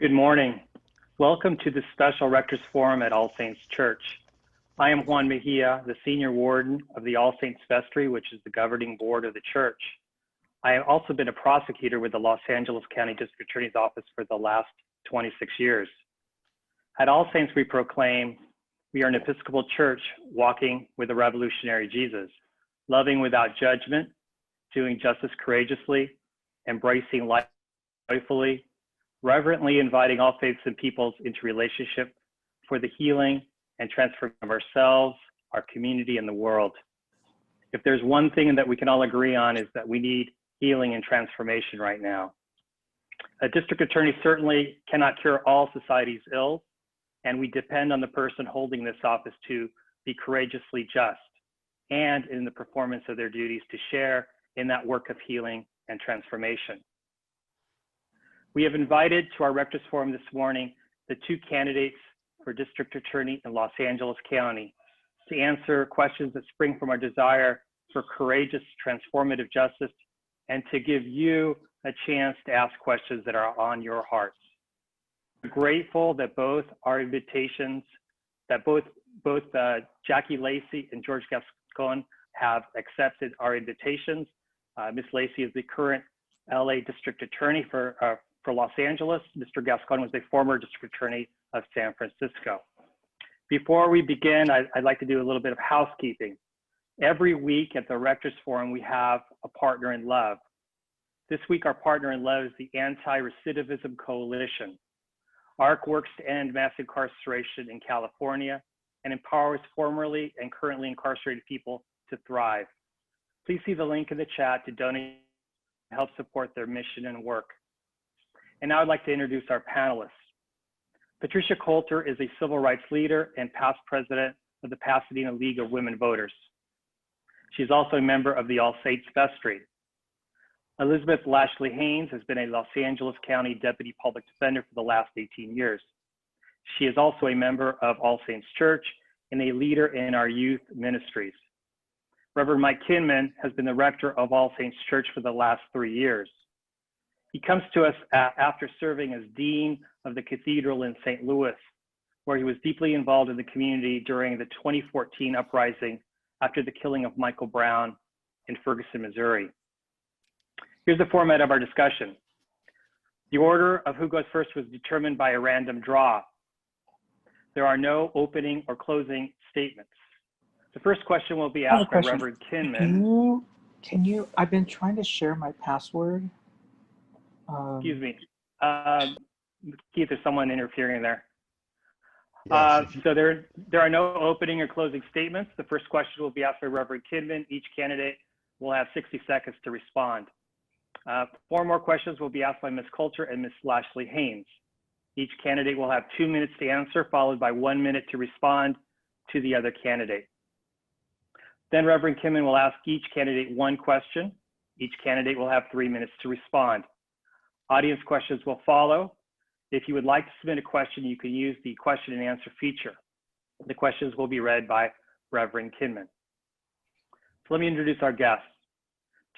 Good morning. Welcome to the special Rector's Forum at All Saints Church. I am Juan Mejia, the Senior Warden of the All Saints Vestry, which is the governing board of the church. I have also been a prosecutor with the Los Angeles County District Attorney's Office for the last 26 years. At All Saints, we proclaim we are an Episcopal church walking with a revolutionary Jesus, loving without judgment, doing justice courageously, embracing life joyfully, reverently inviting all faiths and peoples into relationship for the healing and transformation of ourselves, our community, and the world. If there's one thing that we can all agree on is that we need healing and transformation right now. A district attorney certainly cannot cure all society's ills, and we depend on the person holding this office to be courageously just and in the performance of their duties to share in that work of healing and transformation. We have invited to our Rector's Forum this morning the two candidates for district attorney in Los Angeles County to answer questions that spring from our desire for courageous, transformative justice and to give you a chance to ask questions that are on your hearts. We're grateful that both our invitations, that both Jackie Lacey and George Gascón have accepted our invitations. Ms. Lacey is the current LA District Attorney for Los Angeles. Mr. Gascón was a former district attorney of San Francisco. Before we begin, I'd like to do a little bit of housekeeping. Every week at the Rector's Forum, we have a partner in love. This week, our partner in love is the Anti-Recidivism Coalition. ARC works to end mass incarceration in California and empowers formerly and currently incarcerated people to thrive. Please see the link in the chat to donate and help support their mission and work. And now I'd like to introduce our panelists. Patricia Coulter is a civil rights leader and past president of the Pasadena League of Women Voters. She's also a member of the All Saints Vestry. Elizabeth Lashley-Haynes has been a Los Angeles County Deputy Public Defender for the last 18 years. She is also a member of All Saints Church and a leader in our youth ministries. Reverend Mike Kinman has been the rector of All Saints Church for the last 3 years. He comes to us after serving as Dean of the Cathedral in St. Louis, where he was deeply involved in the community during the 2014 uprising after the killing of Michael Brown in Ferguson, Missouri. Here's the format of our discussion. The order of who goes first was determined by a random draw. There are no opening or closing statements. The first question will be asked by Reverend Kinman. Can you, I've been trying to share my password. Excuse me. Keith, there's someone interfering there. Yes, so there are no opening or closing statements. The first question will be asked by Reverend Kinman. Each candidate will have 60 seconds to respond. 4 more questions will be asked by Ms. Coulter and Ms. Lashley-Haynes. Each candidate will have 2 minutes to answer, followed by 1 minute to respond to the other candidate. Then Reverend Kinman will ask each candidate 1 question. Each candidate will have 3 minutes to respond. Audience questions will follow. If you would like to submit a question, you can use the question and answer feature. The questions will be read by Reverend Kinman. So let me introduce our guests.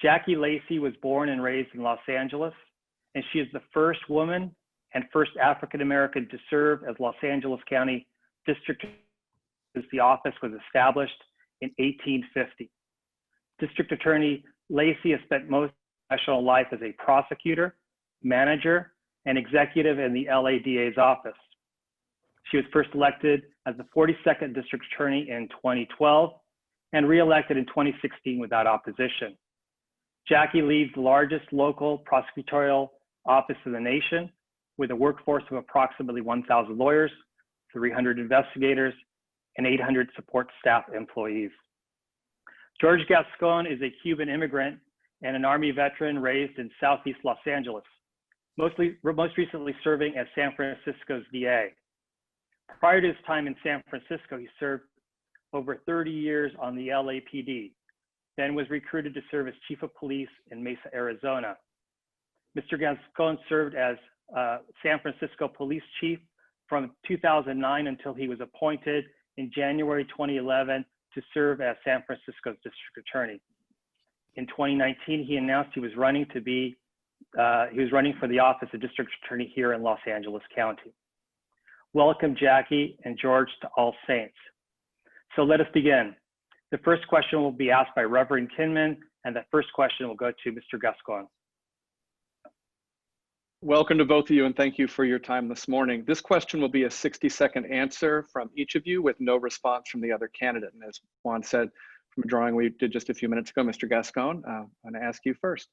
Jackie Lacey was born and raised in Los Angeles, and she is the first woman and first African-American to serve as Los Angeles County District Attorney since the office was established in 1850. District Attorney Lacey has spent most of her professional life as a prosecutor, manager, and executive in the LADA's office. She was first elected as the 42nd District Attorney in 2012 and re-elected in 2016 without opposition. Jackie leads the largest local prosecutorial office in the nation with a workforce of approximately 1,000 lawyers, 300 investigators, and 800 support staff employees. George Gascón is a Cuban immigrant and an Army veteran raised in Southeast Los Angeles, most recently serving as San Francisco's DA. Prior to his time in San Francisco, he served over 30 years on the LAPD, then was recruited to serve as Chief of Police in Mesa, Arizona. Mr. Gascón served as San Francisco Police Chief from 2009 until he was appointed in January 2011 to serve as San Francisco's District Attorney. In 2019, he announced he was running to be who's running for the office of District Attorney here in Los Angeles County. Welcome, Jackie and George, to All Saints. So let us begin. The first question will be asked by Reverend Kinman, and the first question will go to Mr. Gascón. Welcome to both of you, and thank you for your time this morning. This question will be a 60-second answer from each of you with no response from the other candidate. And as Juan said, from a drawing we did just a few minutes ago, Mr. Gascón, I'm going to ask you first.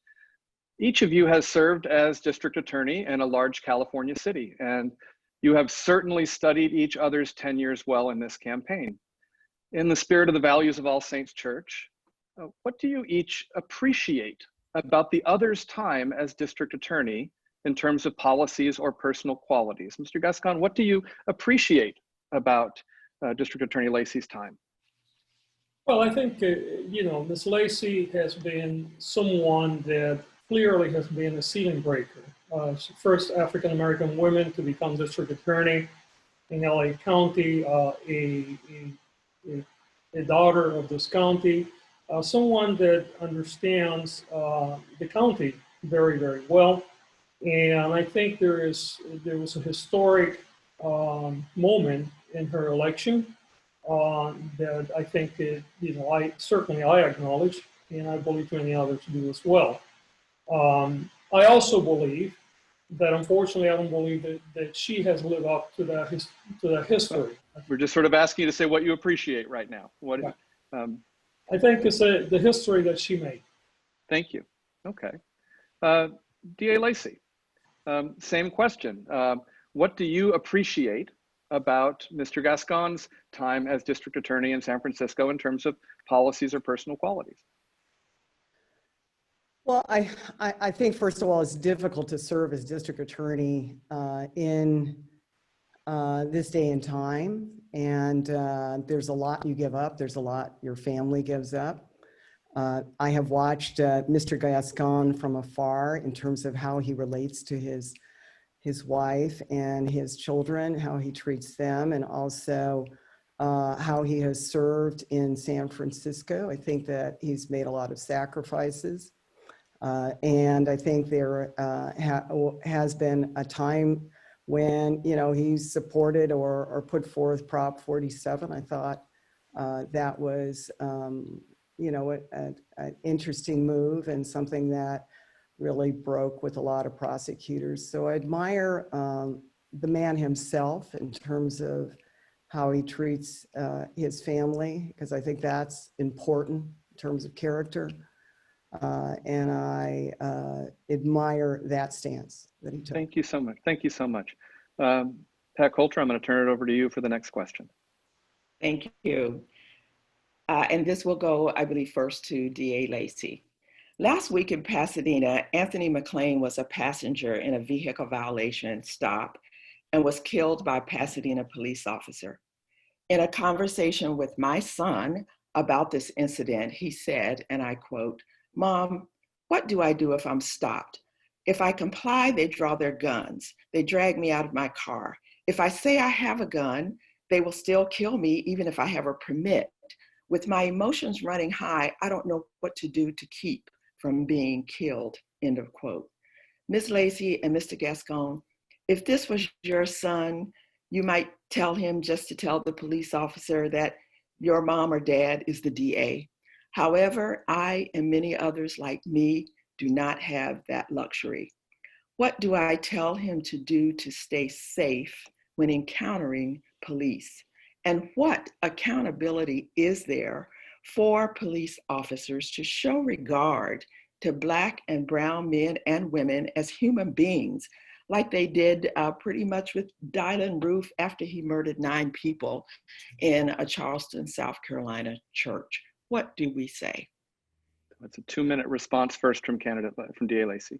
Each of you has served as district attorney in a large California city, and you have certainly studied each other's tenures well in this campaign. In the spirit of the values of All Saints Church, what do you each appreciate about the other's time as district attorney in terms of policies or personal qualities? Mr. Gascón, what do you appreciate about District Attorney Lacey's time? Well, I think, Ms. Lacey has been someone that clearly has been a ceiling breaker. She's the first African-American woman to become district attorney in LA County, a daughter of this county, someone that understands the county very, very well. And I think there was a historic moment in her election that I think that, I acknowledge, and I believe many others do as well. I also believe that, unfortunately, I don't believe that she has lived up to that history. We're just sort of asking you to say what you appreciate right now. What? Yeah. I think it's the history that she made. Thank you. Okay. DA Lacey, same question. What do you appreciate about Mr. Gascón's time as district attorney in San Francisco in terms of policies or personal qualities? Well, I think, first of all, it's difficult to serve as district attorney in this day and time. And there's a lot you give up. There's a lot your family gives up. I have watched Mr. Gascón from afar in terms of how he relates to his wife and his children, how he treats them, and also how he has served in San Francisco. I think that he's made a lot of sacrifices. And I think there has been a time when, he's supported or put forth Prop 47. I thought that was, an interesting move and something that really broke with a lot of prosecutors. So I admire the man himself in terms of how he treats his family, because I think that's important in terms of character. And I admire that stance that he took. Thank you so much. Thank you so much. Pat Coulter, I'm going to turn it over to you for the next question. Thank you. And this will go, I believe, first to DA Lacey. Last week in Pasadena, Anthony McLean was a passenger in a vehicle violation stop and was killed by a Pasadena police officer. In a conversation with my son about this incident, he said, and I quote, "Mom, what do I do if I'm stopped? If I comply, they draw their guns. They drag me out of my car. If I say I have a gun, they will still kill me even if I have a permit. With my emotions running high, I don't know what to do to keep from being killed," end of quote. Ms. Lacey and Mr. Gascón, if this was your son, you might tell him just to tell the police officer that your mom or dad is the DA. However, I and many others like me do not have that luxury. What do I tell him to do to stay safe when encountering police? And what accountability is there for police officers to show regard to Black and brown men and women as human beings, like they did pretty much with Dylan Roof after he murdered 9 people in a Charleston, South Carolina church? What do we say? That's a 2-minute response first from DA Lacey.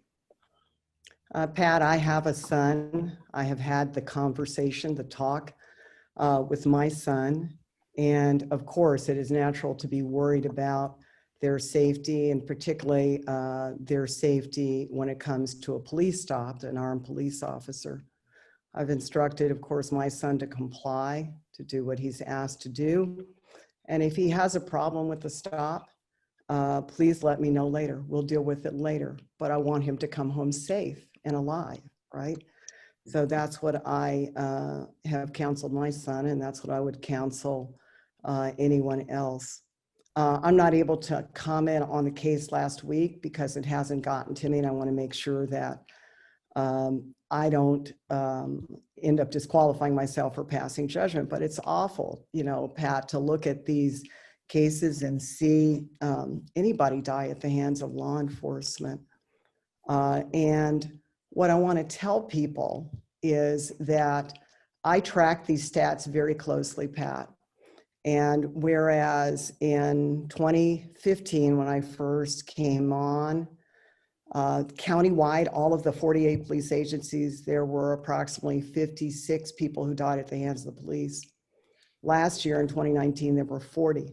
Pat, I have a son. I have had the conversation, the talk with my son. And of course, it is natural to be worried about their safety, and particularly their safety when it comes to a police stop, an armed police officer. I've instructed, of course, my son to comply, to do what he's asked to do. And if he has a problem with the stop, please let me know later. We'll deal with it later. But I want him to come home safe and alive, right? So that's what I have counseled my son, and that's what I would counsel anyone else. I'm not able to comment on the case last week because it hasn't gotten to me, and I want to make sure that I don't end up disqualifying myself for passing judgment. But it's awful, you know, Pat, to look at these cases and see anybody die at the hands of law enforcement. And what I want to tell people is that I track these stats very closely, Pat. And whereas in 2015, when I first came on, countywide, all of the 48 police agencies, there were approximately 56 people who died at the hands of the police. Last year in 2019, there were 40.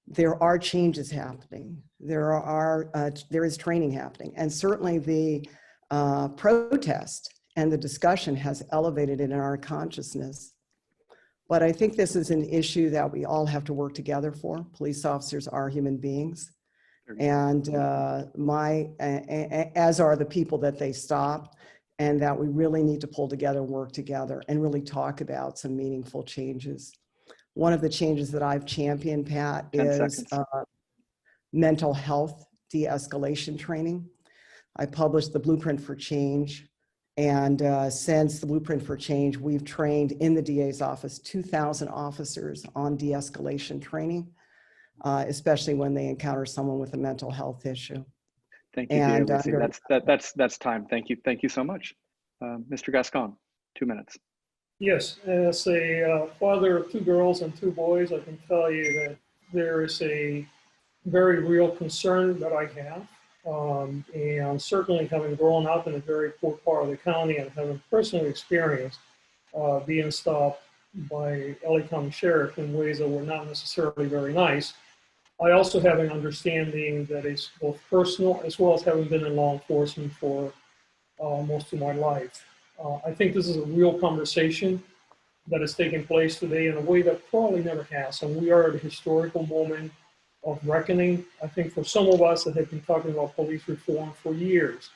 There are changes happening. There is training happening. And certainly the protest and the discussion has elevated it in our consciousness. But I think this is an issue that we all have to work together for. Police officers are human beings. And as are the people that they stop, and that we really need to pull together, work together, and really talk about some meaningful changes. One of the changes that I've championed, Pat, is mental health de-escalation training. I published the Blueprint for Change, and since the Blueprint for Change, we've trained in the DA's office 2,000 officers on de-escalation training, especially when they encounter someone with a mental health issue. Thank you, DA Lacey. That's time. Thank you so much. Mr. Gascón, 2 minutes. Yes, as a father of 2 girls and 2 boys, I can tell you that there is a very real concern that I have. And certainly having grown up in a very poor part of the county and having personally experienced being stopped by LA County Sheriff in ways that were not necessarily very nice, I also have an understanding that is both personal as well as having been in law enforcement for most of my life. I think this is a real conversation that is taking place today in a way that probably never has. And we are at a historical moment of reckoning. I think for some of us that have been talking about police reform for years,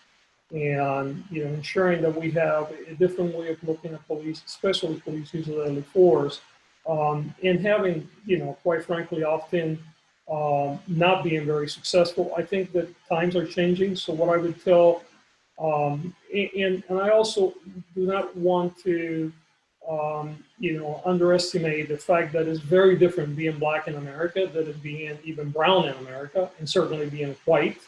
and ensuring that we have a different way of looking at police, especially police use of deadly force, and having, quite frankly, often not being very successful. I think that times are changing. So what I would tell, and I also do not want to, underestimate the fact that it's very different being Black in America than it being even brown in America, and certainly being white.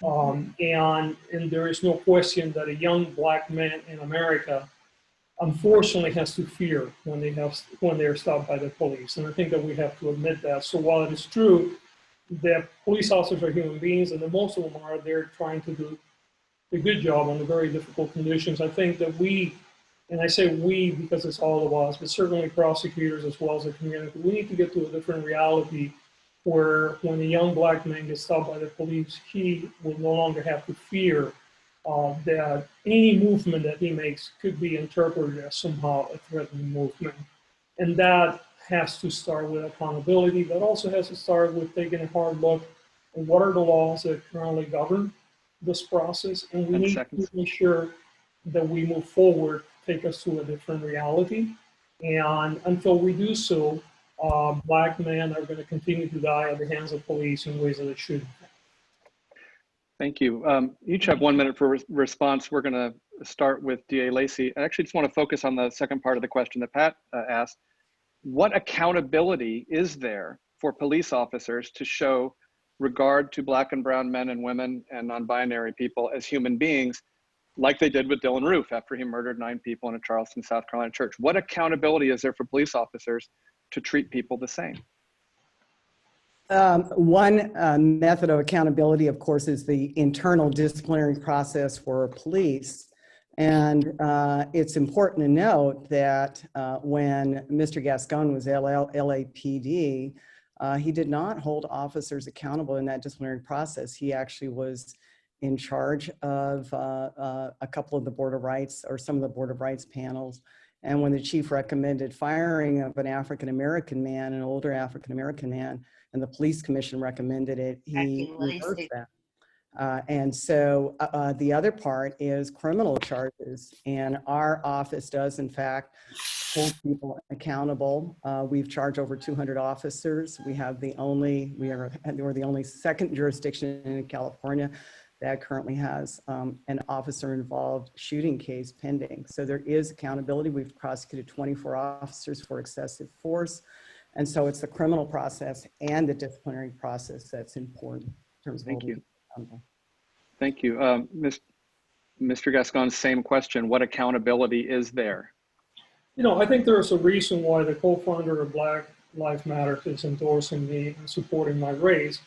And there is no question that a young Black man in America, unfortunately, has to fear when they're stopped by the police. And I think that we have to admit that. So while it is true that police officers are human beings, and that most of them are, they're trying to do a good job under very difficult conditions, I think that we, and I say we because it's all of us, but certainly prosecutors as well as the community, we need to get to a different reality where when a young Black man gets stopped by the police, he will no longer have to fear that any movement that he makes could be interpreted as somehow a threatening movement. And that has to start with accountability. That also has to start with taking a hard look at what are the laws that currently govern this process. And we need to make sure that we move forward, take us to a different reality. And until we do so, Black men are going to continue to die at the hands of police in ways that it shouldn't. Thank you. Each have 1 minute for response. We're going to start with DA Lacey. I actually just want to focus on the second part of the question that Pat asked. What accountability is there for police officers to show regard to Black and brown men and women and non-binary people as human beings, like they did with Dylan Roof after he murdered 9 people in a Charleston, South Carolina church? What accountability is there for police officers to treat people the same? One method of accountability, of course, is the internal disciplinary process for police. And it's important to note that when Mr. Gascón was LAPD, he did not hold officers accountable in that disciplinary process. He actually was in charge of a couple of the Board of Rights, or some of the Board of Rights panels. And when the chief recommended firing of an African-American man, an older African-American man, and the police commission recommended it, he Acting Lacey. reversed that. And so the other part is criminal charges. And our office does, in fact, hold people accountable. We've charged over 200 officers. We're the only second jurisdiction in California that currently has an officer-involved shooting case pending. So there is accountability. We've prosecuted 24 officers for excessive force. And so it's the criminal process and the disciplinary process that's important in terms of Thank you. accountable. Thank you. Mr. Gascon, same question. What accountability is there? You know, I think there's a reason why the co-founder of Black Lives Matter is endorsing me and supporting my race.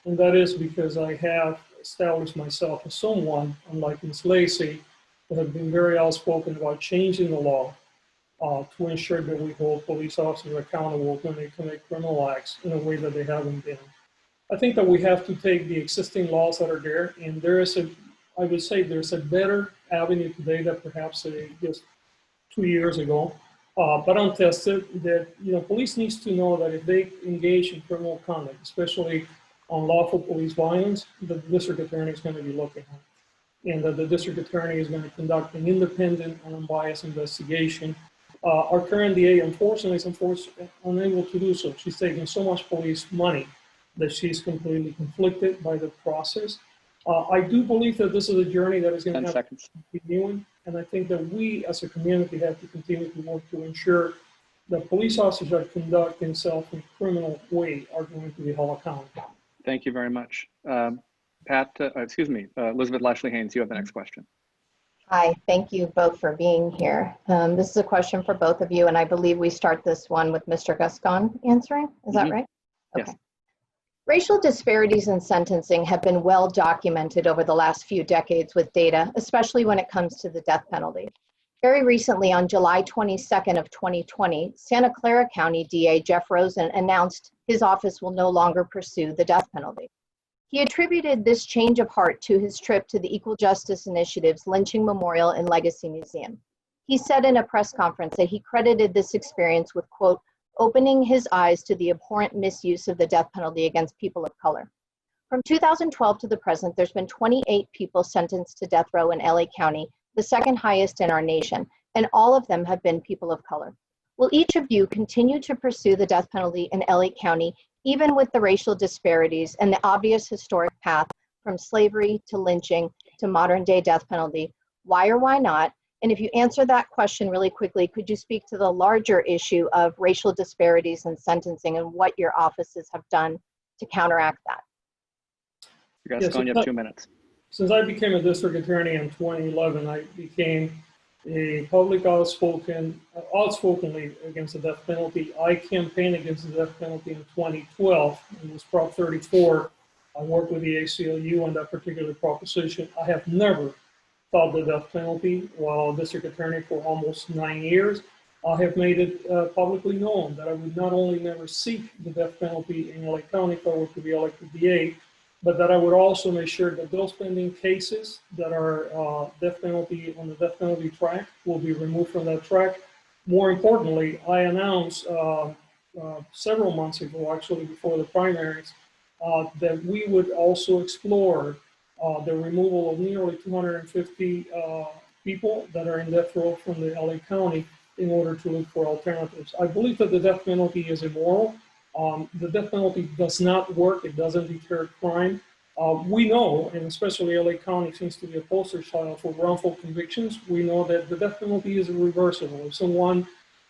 And that is because I have established myself as someone, unlike Ms. Lacey, that have been very outspoken about changing the law to ensure that we hold police officers accountable when they commit criminal acts in a way that they haven't been. I think that we have to take the existing laws that are there, and there is I would say there's a better avenue today than perhaps just 2 years ago, but untested, that, you know, police needs to know that if they engage in criminal conduct, especially unlawful police violence, the district attorney is going to be looking at, and that the district attorney is going to conduct an independent and unbiased investigation. Our current DA, unfortunately, is unable to do so. She's taking so much police money that she's completely conflicted by the process. I do believe that this is a journey that is going to have to continue, and I think that we as a community have to continue to work to ensure that police officers that conduct themselves in a criminal way are going to be held accountable. Thank you very much. Elizabeth Lashley-Haynes, you have the next question. Hi, thank you both for being here. This is a question for both of you, and I believe we start this one with Mr. Gascon answering. Is that right? Okay. Yes. Racial disparities in sentencing have been well documented over the last few decades with data, especially when it comes to the death penalty. Very recently, on July 22nd of 2020, Santa Clara County DA Jeff Rosen announced his office will no longer pursue the death penalty. He attributed this change of heart to his trip to the Equal Justice Initiative's Lynching Memorial and Legacy Museum. He said in a press conference that he credited this experience with, quote, opening his eyes to the abhorrent misuse of the death penalty against people of color. From 2012 to the present, there's been 28 people sentenced to death row in LA County, the second highest in our nation, and all of them have been people of color. Will each of you continue to pursue the death penalty in LA County, even with the racial disparities and the obvious historic path from slavery to lynching to modern day death penalty? Why or why not? And if you answer that question really quickly, could you speak to the larger issue of racial disparities in sentencing and what your offices have done to counteract that? Gascon, you have 2 minutes. Since I became a district attorney in 2011, I became a public outspokenly against the death penalty. I campaigned against the death penalty in 2012. It was Prop 34. I worked with the ACLU on that particular proposition. I have never thought the death penalty while district attorney for almost 9 years. I have made it publicly known that I would not only never seek the death penalty in LA County if I were to be elected DA, but that I would also make sure that those pending cases that are death penalty on the death penalty track will be removed from that track. More importantly, I announced several months ago, actually before the primaries, that we would also explore the removal of nearly 250 people that are in death row from the LA County in order to look for alternatives. I believe that the death penalty is immoral. The death penalty does not work. It doesn't deter crime. We know, and especially LA County seems to be a poster child for wrongful convictions. We know that the death penalty is irreversible. If someone,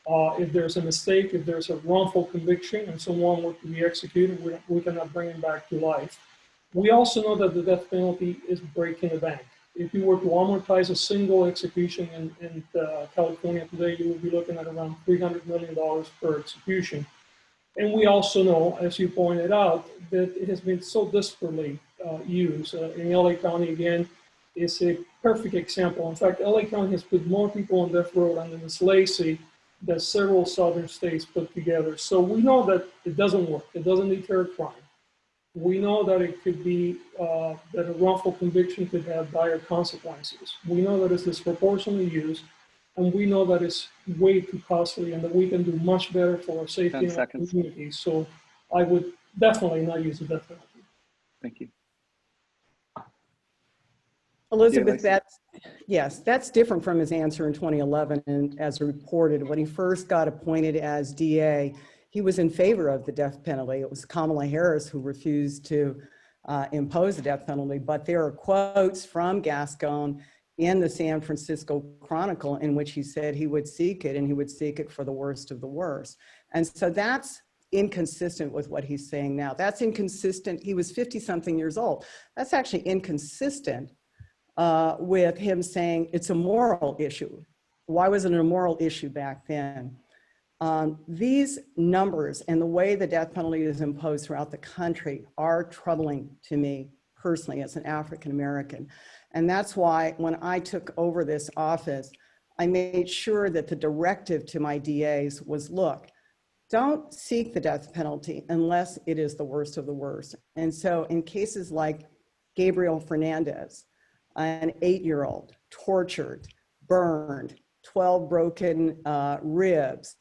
if there's a mistake, if there's a wrongful conviction and someone were to be executed, we cannot bring him back to life. We also know that the death penalty is breaking the bank. If you were to amortize a single execution in California today, you would be looking at around $300 million per execution. And we also know, as you pointed out, that it has been so disparately used. In LA County, again, is a perfect example. In fact, LA County has put more people on death row than Ms. Lacey that several southern states put together. So we know that it doesn't work. It doesn't deter crime. We know that it could be, that a wrongful conviction could have dire consequences. We know that it's disproportionately used, and we know that it's way too costly and that we can do much better for our safety and our communities. So I would definitely not use the death penalty. Thank you. Elizabeth, Lacey. yes, that's different from his answer in 2011. And as reported, when he first got appointed as DA, he was in favor of the death penalty. It was Kamala Harris who refused to impose the death penalty. But there are quotes from Gascón in the San Francisco Chronicle in which he said he would seek it, and he would seek it for the worst of the worst. And so that's inconsistent with what he's saying now. That's inconsistent. He was 50-something years old. That's actually inconsistent with him saying it's a moral issue. Why was it a moral issue back then? These numbers and the way the death penalty is imposed throughout the country are troubling to me personally as an African American. And that's why when I took over this office, I made sure that the directive to my DAs was, look, don't seek the death penalty unless it is the worst of the worst. And so in cases like Gabriel Fernandez, an 8-year-old, tortured, burned, 12 broken ribs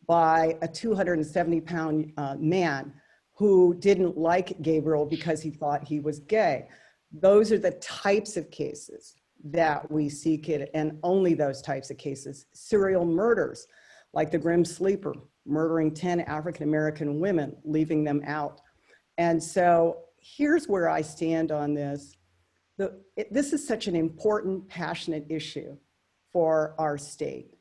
by a 270-pound man who didn't like Gabriel because he thought he was gay. Those are the types of cases that we seek it, and only those types of cases. Serial murders, like the Grim Sleeper, murdering 10 African-American women, leaving them out. And so here's where I stand on this. This is such an important, passionate issue for our state.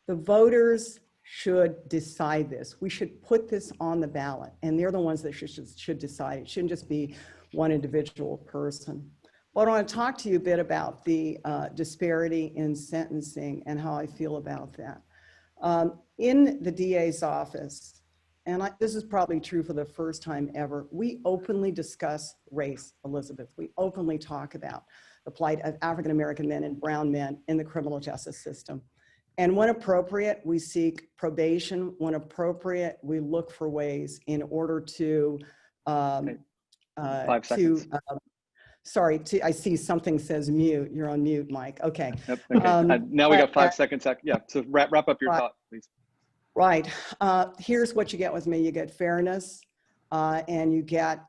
The voters should decide this. We should put this on the ballot, and they're the ones that should decide. It shouldn't just be one individual person. But I want to talk to you a bit about the disparity in sentencing and how I feel about that. In the DA's office, and this is probably true for the first time ever, we openly discuss race, Elizabeth. We openly talk about the plight of African-American men and brown men in the criminal justice system. And when appropriate, we seek probation. When appropriate, we look for ways in order to, 5 seconds. I see something says mute. You're on mute, Mike. Okay. Yep, okay. Now we got 5 seconds. Yeah, so wrap up your thought, please. Right. Here's what you get with me. You get fairness, and you get,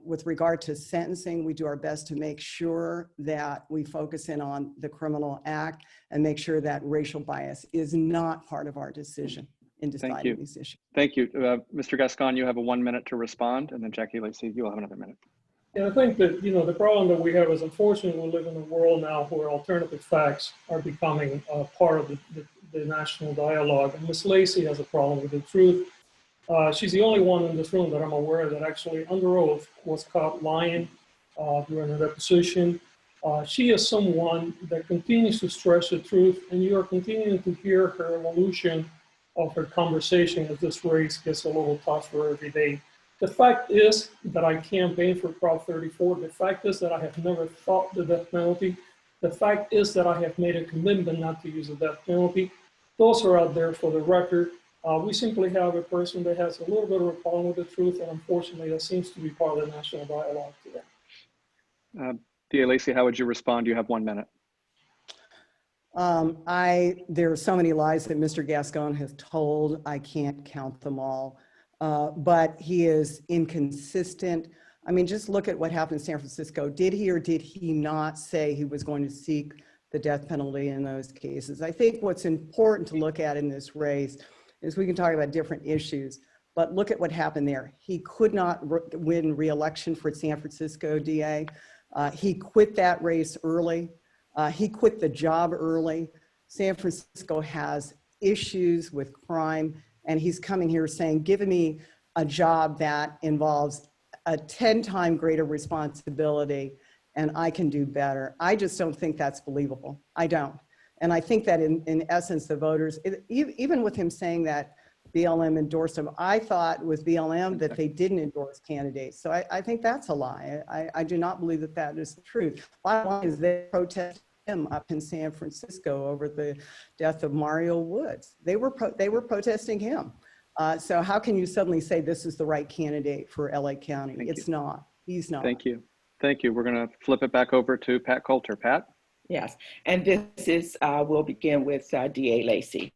with regard to sentencing, we do our best to make sure that we focus in on the criminal act and make sure that racial bias is not part of our decision in deciding these issues. Thank you. Mr. Gascón, you have a 1 minute to respond, and then Jackie Lacey, you'll have another minute. Yeah, I think that, the problem that we have is, unfortunately, we live in a world now where alternative facts are becoming part of the national dialogue. And Ms. Lacey has a problem with the truth. She's the only one in this room that I'm aware that actually under oath was caught lying during a deposition. She is someone that continues to stress the truth, and you are continuing to hear her evolution of her conversation as this race gets a little tougher every day. The fact is that I campaigned for Prop 34. The fact is that I have never fought the death penalty. The fact is that I have made a commitment not to use the death penalty. Those are out there for the record. We simply have a person that has a little bit of a problem with the truth, and unfortunately that seems to be part of the national dialogue today. DA Lacey, how would you respond? You have 1 minute. There are so many lies that Mr. Gascón has told, I can't count them all. But he is inconsistent. I mean, just look at what happened in San Francisco. Did he or did he not say he was going to seek the death penalty in those cases? I think what's important to look at in this race is we can talk about different issues, but look at what happened there. He could not win re-election for San Francisco DA. He quit that race early. He quit the job early. San Francisco has issues with crime, and he's coming here saying, give me a job that involves a 10-time greater responsibility and I can do better. I just don't think that's believable. I don't. And I think that in essence, the voters, even with him saying that BLM endorsed him, I thought with BLM that they didn't endorse candidates. So I think that's a lie. I do not believe that that is the truth. Bottom line is they protested him up in San Francisco over the death of Mario Woods. They were protesting him. So how can you suddenly say this is the right candidate for LA County? It's not. He's not. Thank you. Thank you. We're going to flip it back over to Pat Coulter. Pat? Yes, and this is, we'll begin with DA Lacey.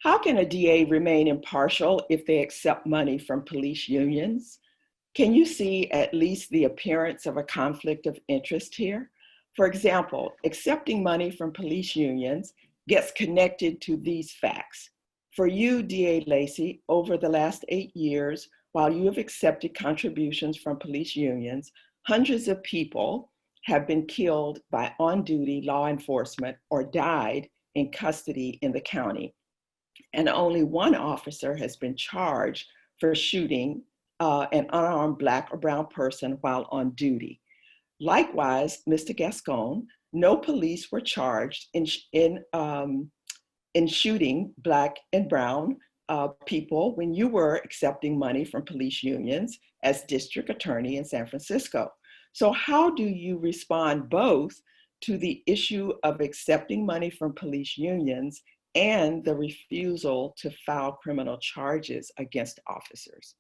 How can a DA remain impartial if they accept money from police unions? Can you see at least the appearance of a conflict of interest here? For example, accepting money from police unions gets connected to these facts. For you, DA Lacey, over the last 8 years, while you have accepted contributions from police unions, hundreds of people have been killed by on-duty law enforcement or died in custody in the county. And only one officer has been charged for shooting an unarmed Black or brown person while on duty. Likewise, Mr. Gascón, no police were charged in shooting Black and brown people when you were accepting money from police unions as district attorney in San Francisco. So how do you respond both to the issue of accepting money from police unions and the refusal to file criminal charges against officers?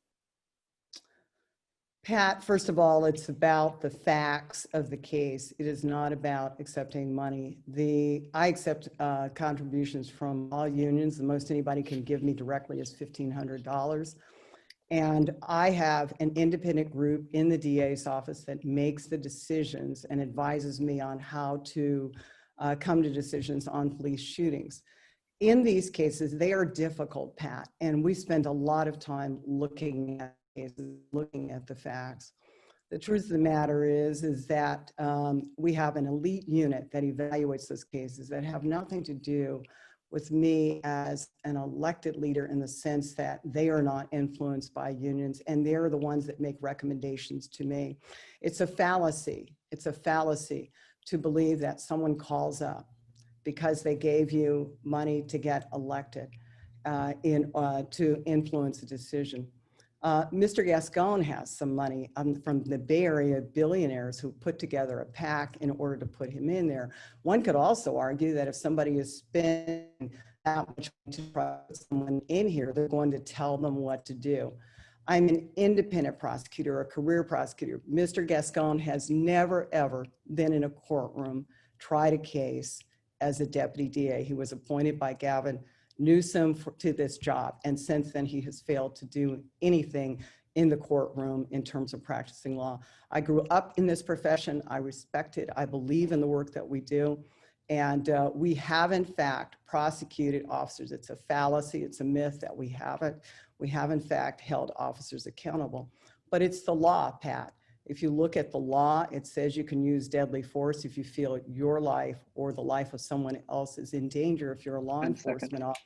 Pat, first of all, it's about the facts of the case. It is not about accepting money. I accept contributions from all unions. The most anybody can give me directly is $1,500. And I have an independent group in the DA's office that makes the decisions and advises me on how to come to decisions on police shootings. In these cases, they are difficult, Pat, and we spend a lot of time looking at cases, looking at the facts. The truth of the matter is that we have an elite unit that evaluates those cases that have nothing to do with me as an elected leader, in the sense that they are not influenced by unions and they're the ones that make recommendations to me. It's a fallacy. It's a fallacy to believe that someone calls up because they gave you money to get elected to influence a decision. Mr. Gascón has some money from the Bay Area billionaires who put together a PAC in order to put him in there. One could also argue that if somebody is spending that much money to put someone in here, they're going to tell them what to do. I'm an independent prosecutor, a career prosecutor. Mr. Gascón has never, ever been in a courtroom, tried a case as a deputy DA. He was appointed by Gavin Newsom to this job, and since then he has failed to do anything in the courtroom in terms of practicing law. I grew up in this profession. I respect it. I believe in the work that we do, and we have in fact prosecuted officers. It's a fallacy, it's a myth that we haven't. We have in fact held officers accountable, but it's the law, Pat. If you look at the law, it says you can use deadly force if you feel your life or the life of someone else is in danger if you're a law enforcement officer.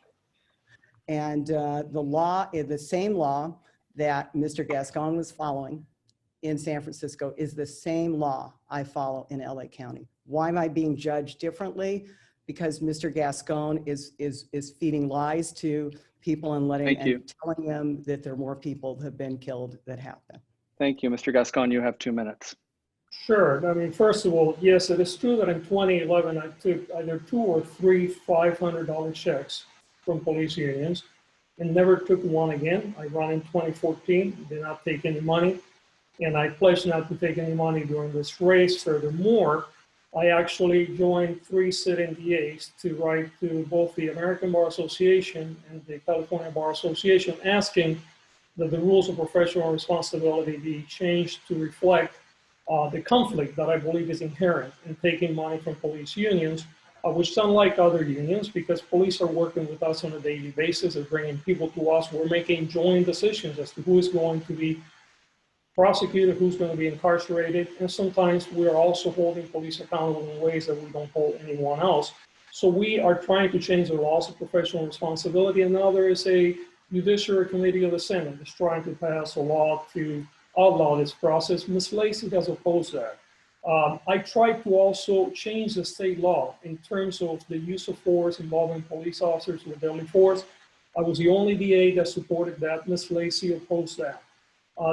And the law, the same law that Mr. Gascón was following in San Francisco is the same law I follow in LA County. Why am I being judged differently? Because Mr. Gascón is feeding lies to people and telling them that there are more people that have been killed that have been. Thank you. Mr. Gascón, you have 2 minutes. Sure. I mean, first of all, yes, it is true that in 2011, I took either 2 or 3 $500 checks from police unions and never took one again. I ran in 2014, did not take any money, and I pledged not to take any money during this race. Furthermore, I actually joined 3 sitting DAs to write to both the American Bar Association and the California Bar Association asking that the rules of professional responsibility be changed to reflect the conflict that I believe is inherent in taking money from police unions, which is unlike other unions because police are working with us on a daily basis. They're bringing people to us. We're making joint decisions as to who is going to be prosecuted, who's going to be incarcerated, and sometimes we are also holding police accountable in ways that we don't hold anyone else. So we are trying to change the laws of professional responsibility, and now there is a Judiciary Committee of the Senate that's trying to pass a law to outlaw this process. Ms. Lacey has opposed that. I tried to also change the state law in terms of the use of force involving police officers with deadly force. I was the only DA that supported that. Ms. Lacey opposed that.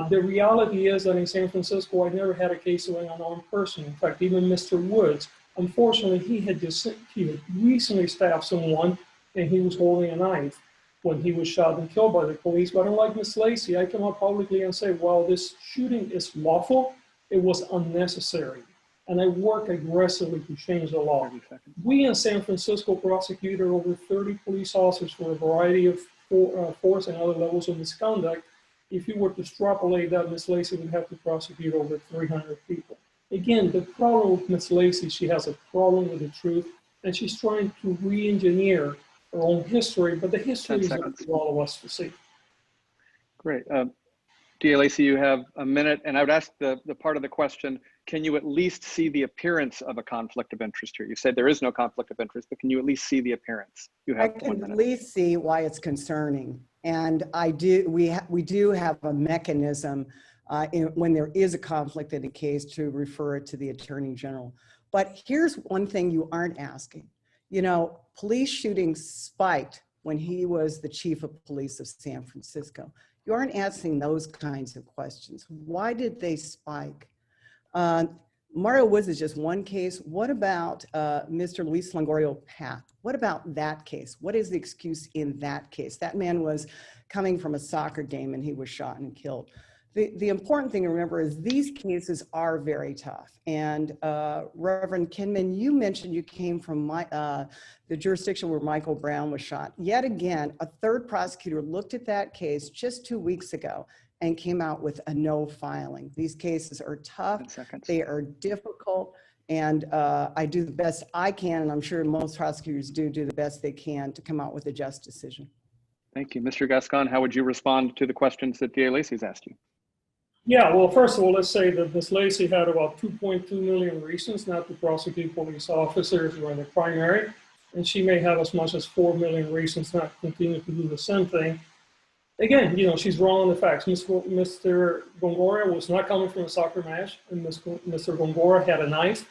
The reality is that in San Francisco, I never had a case of an unarmed person. In fact, even Mr. Woods, unfortunately, he had recently stabbed someone and he was holding a knife when he was shot and killed by the police. But unlike Ms. Lacey, I come up publicly and say, well, this shooting is lawful. It was unnecessary. and I work aggressively to change the law. 30 seconds. We in San Francisco prosecuted over 30 police officers for a variety of force and other levels of misconduct. If you were to extrapolate that, Ms. Lacey would have to prosecute over 300 people. Again, the problem with Ms. Lacey, she has a problem with the truth, and she's trying to re-engineer her own history, but the history is up to all of us to see. Great. DA Lacey, you have a minute, and I would ask the part of the question, can you at least see the appearance of a conflict of interest here? You said there is no conflict of interest, but can you at least see the appearance? You have 1 minute. I can at least see why it's concerning. And we do have a mechanism when there is a conflict in a case to refer it to the Attorney General. But here's one thing you aren't asking. You know, police shootings spiked when he was the chief of police of San Francisco. You aren't asking those kinds of questions. Why did they spike? Mario Woods is just one case. What about Mr. Luis Longorio Pat? What about that case? What is the excuse in that case? That man was coming from a soccer game and he was shot and killed. The important thing to remember is these cases are very tough. And Reverend Kinman, you mentioned you came from the jurisdiction where Michael Brown was shot. Yet again, a third prosecutor looked at that case just 2 weeks ago and came out with a no filing. These cases are tough, they are difficult, and I do the best I can, and I'm sure most prosecutors do the best they can to come out with a just decision. Thank you. Mr. Gascón, how would you respond to the questions that DA Lacey's asked you? Yeah, well, first of all, let's say that Ms. Lacey had about 2.2 million reasons not to prosecute police officers who are in the primary, and she may have as much as 4 million reasons not to continue to do the same thing. Again, you know, she's wrong on the facts. Mr. Gongora was not coming from a soccer match, and Mr. Gongora had a knife,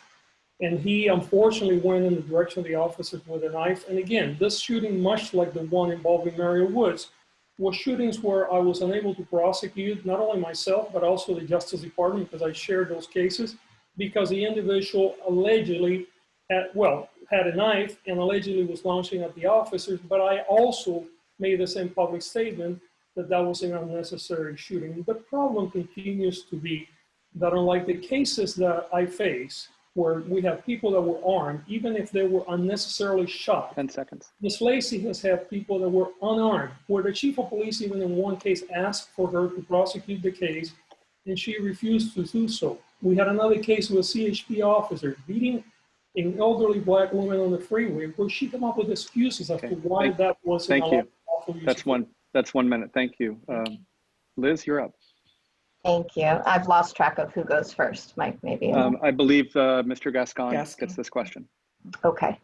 and he unfortunately went in the direction of the officers with a knife. And again, this shooting, much like the one involving Mario Woods, was shootings where I was unable to prosecute not only myself, but also the Justice Department, because I shared those cases, because the individual allegedly had a knife and allegedly was launching at the officers, but I also made the same public statement that that was an unnecessary shooting. The problem continues to be that unlike the cases that I face, where we have people that were armed, even if they were unnecessarily shot. 10 seconds. Ms. Lacey has had people that were unarmed, where the chief of police even in one case asked for her to prosecute the case, and she refused to do so. We had another case with a CHP officer beating an elderly black woman on the freeway, where she came up with excuses as to why that wasn't allowed. Thank you. That's 1 minute. Thank you. Liz, you're up. Thank you. I've lost track of who goes first. Mike, maybe. I believe Mr. Gascón gets this question. Okay.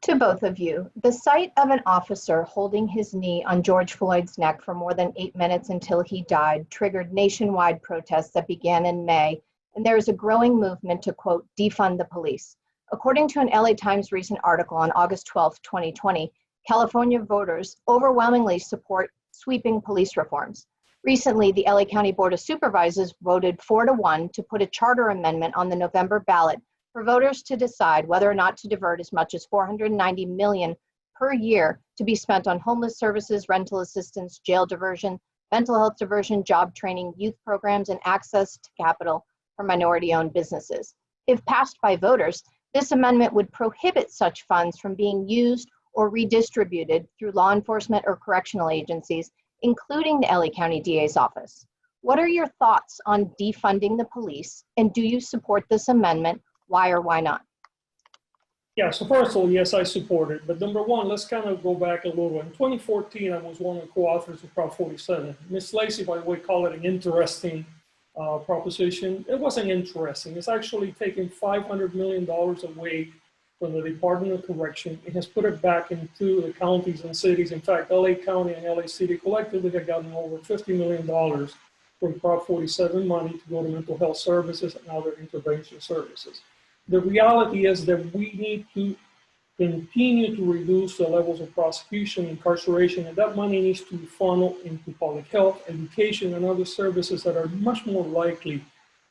To both of you, the sight of an officer holding his knee on George Floyd's neck for more than 8 minutes until he died triggered nationwide protests that began in May, and there is a growing movement to, quote, defund the police. According to an LA Times recent article on August 12, 2020, California voters overwhelmingly support sweeping police reforms. Recently, the LA County Board of Supervisors voted 4-1 to put a charter amendment on the November ballot for voters to decide whether or not to divert as much as $490 million per year to be spent on homeless services, rental assistance, jail diversion, mental health diversion, job training, youth programs, and access to capital for minority-owned businesses. If passed by voters, this amendment would prohibit such funds from being used or redistributed through law enforcement or correctional agencies, including the LA County DA's office. What are your thoughts on defunding the police, and do you support this amendment? Why or why not? Yeah, so first of all, yes, I support it. But number one, let's kind of go back a little. In 2014, I was one of the co-authors of Prop 47. Ms. Lacey, by the way, called it an interesting proposition. It wasn't interesting. It's actually taken $500 million away from the Department of Correction. It has put it back into the counties and cities. In fact, LA County and LA City collectively have gotten over $50 million from Prop 47 money to go to mental health services and other intervention services. The reality is that we need to continue to reduce the levels of prosecution, incarceration, and that money needs to funnel into public health, education, and other services that are much more likely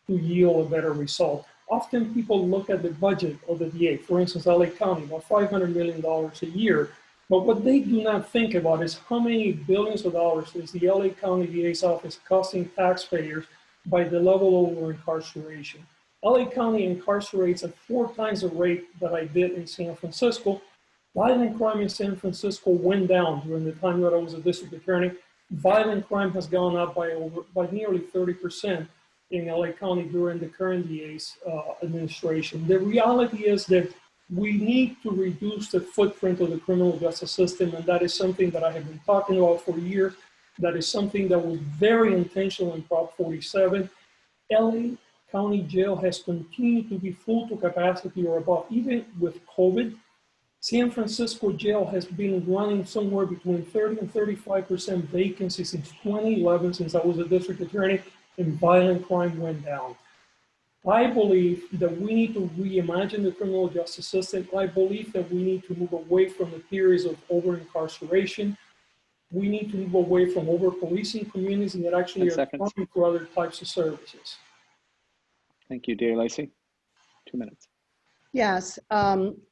to yield a better result. Often people look at the budget of the VA, for instance, LA County, about $500 million a year. But what they do not think about is how many billions of dollars is the LA County VA's office costing taxpayers by the level of incarceration. LA County incarcerates at 4 times the rate that I did in San Francisco. Violent crime in San Francisco went down during the time that I was a district attorney. Violent crime has gone up by nearly 30% in LA County during the current DA's administration. The reality is that we need to reduce the footprint of the criminal justice system, and that is something that I have been talking about for years. That is something that was very intentional in Prop 47. LA County Jail has continued to be full to capacity or above. Even with COVID, San Francisco Jail has been running somewhere between 30 and 35% vacancy since 2011, since I was a district attorney, and violent crime went down. I believe that we need to reimagine the criminal justice system. I believe that we need to move away from the theories of over-incarceration. We need to move away from over-policing communities that actually are coming for other types of services. Thank you, DA Lacey. 2 minutes. Yes,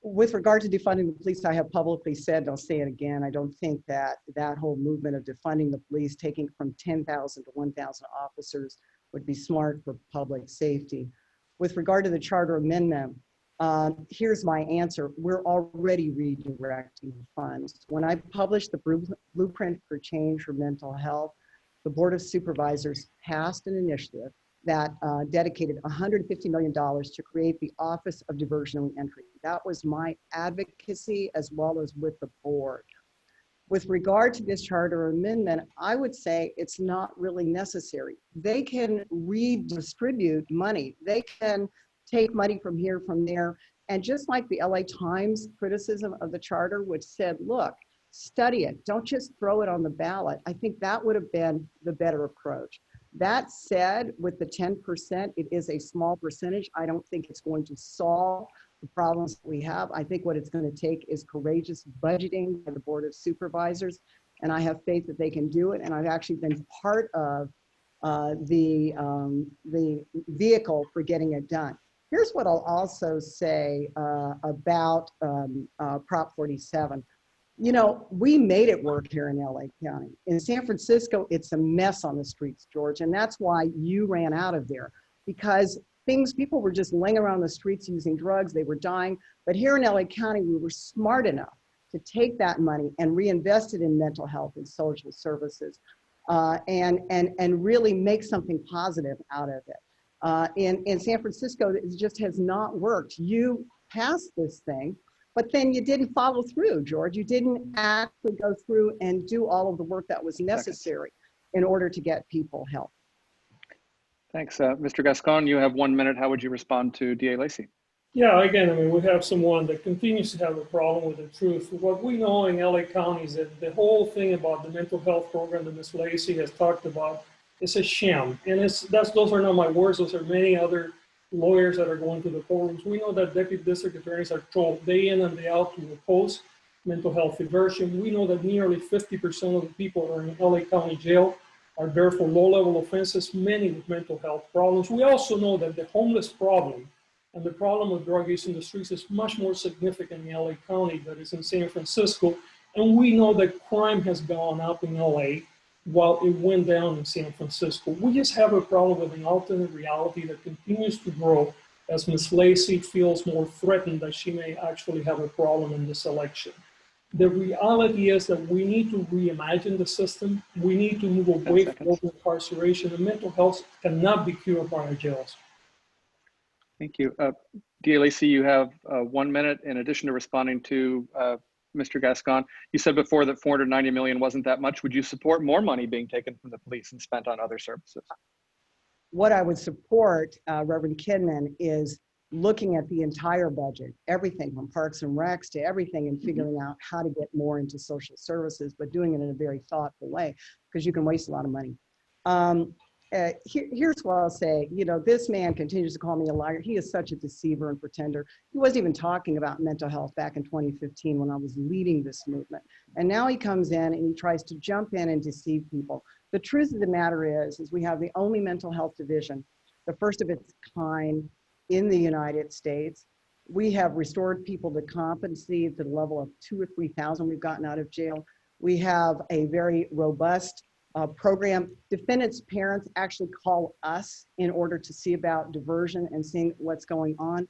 with regard to defunding the police, I have publicly said, and I'll say it again, I don't think that that whole movement of defunding the police, taking from 10,000 to 1,000 officers would be smart for public safety. With regard to the charter amendment, here's my answer. We're already redirecting funds. When I published the Blueprint for Change for Mental Health, the Board of Supervisors passed an initiative that dedicated $150 million to create the Office of Diversion and Reentry. That was my advocacy as well as with the board. With regard to this charter amendment, I would say it's not really necessary. They can redistribute money. They can take money from here, from there. And just like the LA Times criticism of the charter, which said, look, study it, don't just throw it on the ballot. I think that would have been the better approach. That said, with the 10%, it is a small percentage. I don't think it's going to solve the problems we have. I think what it's going to take is courageous budgeting by the Board of Supervisors, and I have faith that they can do it. And I've actually been part of the vehicle for getting it done. Here's what I'll also say about Prop 47. You know, we made it work here in LA County. In San Francisco, it's a mess on the streets, George, and that's why you ran out of there, because people were just laying around the streets using drugs, they were dying. But here in LA County, we were smart enough to take that money and reinvest it in mental health and social services and really make something positive out of it. In San Francisco, it just has not worked. You passed this thing, but then you didn't follow through, George. You didn't actually go through and do all of the work that was necessary in order to get people help. Thanks. Mr. Gascón, you have 1 minute. How would you respond to DA Lacey? Yeah, again, I mean, we have someone that continues to have a problem with the truth. What we know in LA County is that the whole thing about the mental health program that Ms. Lacey has talked about is a sham. And those are not my words. Those are many other lawyers that are going to the courtrooms. We know that deputy district attorneys are told day in and day out to oppose mental health diversion. We know that nearly 50% of the people that are in LA County Jail are there for low-level offenses, many with mental health problems. We also know that the homeless problem and the problem of drug use in the streets is much more significant in LA County than is in San Francisco. And we know that crime has gone up in LA while it went down in San Francisco. We just have a problem with an alternate reality that continues to grow as Ms. Lacey feels more threatened that she may actually have a problem in this election. The reality is that we need to reimagine the system. We need to move away from over-incarceration, and mental health cannot be cured by our jails. Thank you. DA Lacey, you have 1 minute in addition to responding to Mr. Gascón. You said before that $490 million wasn't that much. Would you support more money being taken from the police and spent on other services? What I would support, Reverend Kinman, is looking at the entire budget, everything from Parks and Recs to everything, and figuring out how to get more into social services, but doing it in a very thoughtful way, because you can waste a lot of money. Here's what I'll say. You know, this man continues to call me a liar. He is such a deceiver and pretender. He wasn't even talking about mental health back in 2015 when I was leading this movement. And now he comes in and he tries to jump in and deceive people. The truth of the matter is we have the only mental health division, the first of its kind in the United States. We have restored people to competency to the level of 2,000 or 3,000 we've gotten out of jail. We have a very robust program. Defendants' parents actually call us in order to see about diversion and seeing what's going on.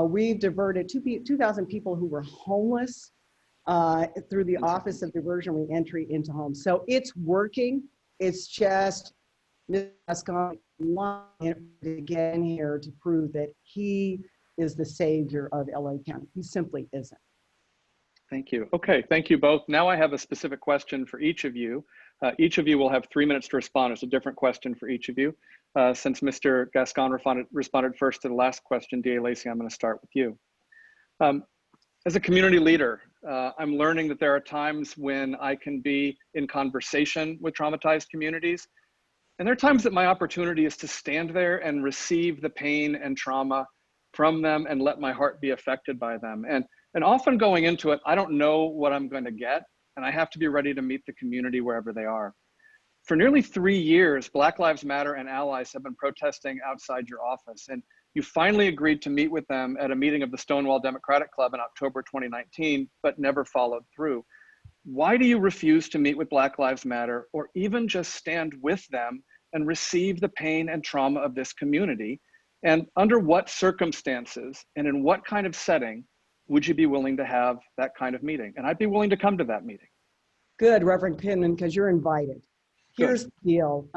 We've diverted 2,000 people who were homeless through the Office of Diversion Reentry into homes. So it's working. It's just Mr. Gascón wanted to get in here to prove that he is the savior of LA County. He simply isn't. Thank you. Okay, thank you both. Now I have a specific question for each of you. Each of you will have 3 minutes to respond. It's a different question for each of you. Since Mr. Gascón responded first to the last question, DA Lacey, I'm going to start with you. As a community leader, I'm learning that there are times when I can be in conversation with traumatized communities. And there are times that my opportunity is to stand there and receive the pain and trauma from them and let my heart be affected by them. And often going into it, I don't know what I'm going to get, and I have to be ready to meet the community wherever they are. For nearly 3 years, Black Lives Matter and allies have been protesting outside your office, and you finally agreed to meet with them at a meeting of the Stonewall Democratic Club in October 2019, but never followed through. Why do you refuse to meet with Black Lives Matter or even just stand with them and receive the pain and trauma of this community? And under what circumstances and in what kind of setting would you be willing to have that kind of meeting? And I'd be willing to come to that meeting. Good, Reverend Kinman, because you're invited. Here's the deal.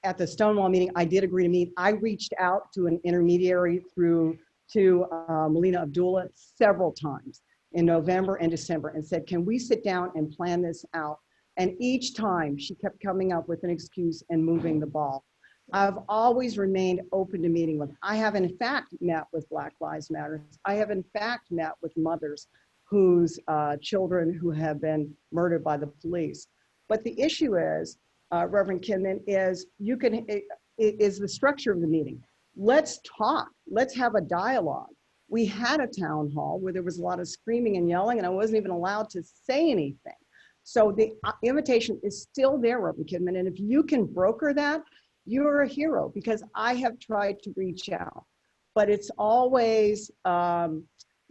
At the Stonewall meeting, I did agree to meet. I reached out to an intermediary to Melina Abdullah several times in November and December and said, can we sit down and plan this out? And each time she kept coming up with an excuse and moving the ball. I've always remained open to meeting with. I have in fact met with Black Lives Matter. I have in fact met with mothers whose children who have been murdered by the police. But the issue is, Reverend Kinman, is is the structure of the meeting. Let's talk, let's have a dialogue. We had a town hall where there was a lot of screaming and yelling and I wasn't even allowed to say anything. So the invitation is still there, Reverend Kinman, and if you can broker that, you're a hero, because I have tried to reach out, but it's always,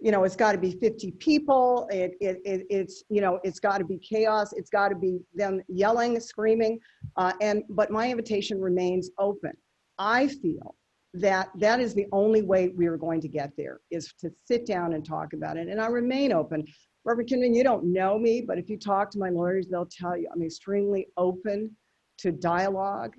it's got to be 50 people. It's got to be chaos. It's got to be them yelling, screaming, but my invitation remains open. I feel that that is the only way we are going to get there, is to sit down and talk about it. And I remain open. Reverend Kinman, you don't know me, but if you talk to my lawyers, they'll tell you I'm extremely open to dialogue.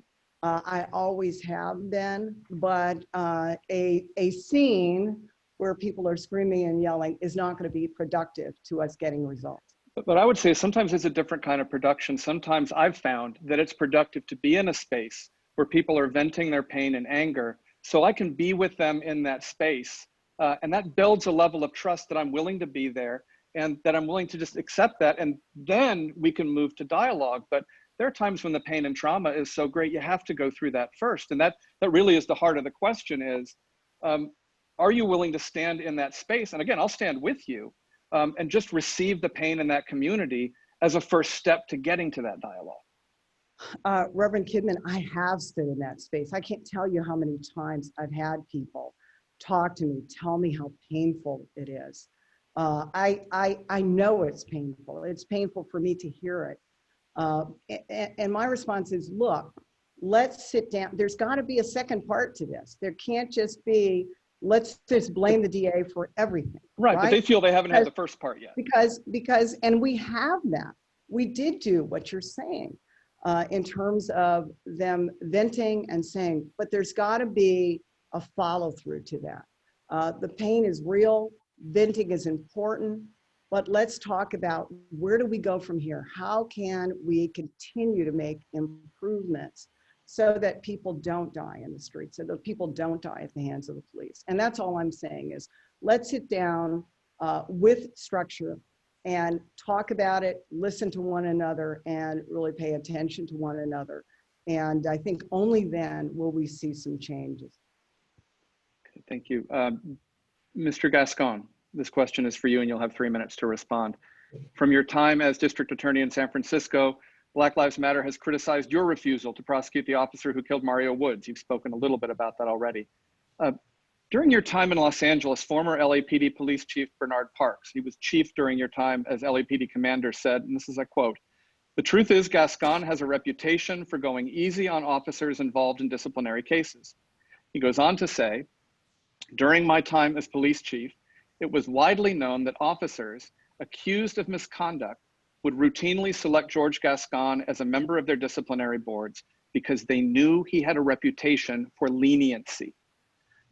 I always have been, but a scene where people are screaming and yelling is not going to be productive to us getting results. But I would say sometimes it's a different kind of production. Sometimes I've found that it's productive to be in a space where people are venting their pain and anger, so I can be with them in that space. And that builds a level of trust that I'm willing to be there and that I'm willing to just accept that. And then we can move to dialogue. But there are times when the pain and trauma is so great, you have to go through that first. And that really is the heart of the question is, are you willing to stand in that space? And again, I'll stand with you and just receive the pain in that community as a first step to getting to that dialogue. Reverend Kinman, I have stood in that space. I can't tell you how many times I've had people talk to me, tell me how painful it is. I know it's painful. It's painful for me to hear it. And my response is, look, let's sit down. There's got to be a second part to this. There can't just be, let's just blame the DA for everything. Right, but they feel they haven't had the first part yet. Because, and we have that. We did do what you're saying in terms of them venting and saying, but there's got to be a follow through to that. The pain is real, venting is important, but let's talk about where do we go from here? How can we continue to make improvements so that people don't die in the streets, so that people don't die at the hands of the police? And that's all I'm saying is, let's sit down with structure and talk about it, listen to one another, and really pay attention to one another. And I think only then will we see some changes. Okay, thank you. Mr. Gascón, this question is for you and you'll have 3 minutes to respond. From your time as district attorney in San Francisco, Black Lives Matter has criticized your refusal to prosecute the officer who killed Mario Woods. You've spoken a little bit about that already. During your time in Los Angeles, former LAPD Police Chief Bernard Parks, he was chief during your time as LAPD commander, said, and this is a quote, The truth is, Gascón has a reputation for going easy on officers involved in disciplinary cases. He goes on to say, during my time as police chief, it was widely known that officers accused of misconduct would routinely select George Gascón as a member of their disciplinary boards because they knew he had a reputation for leniency.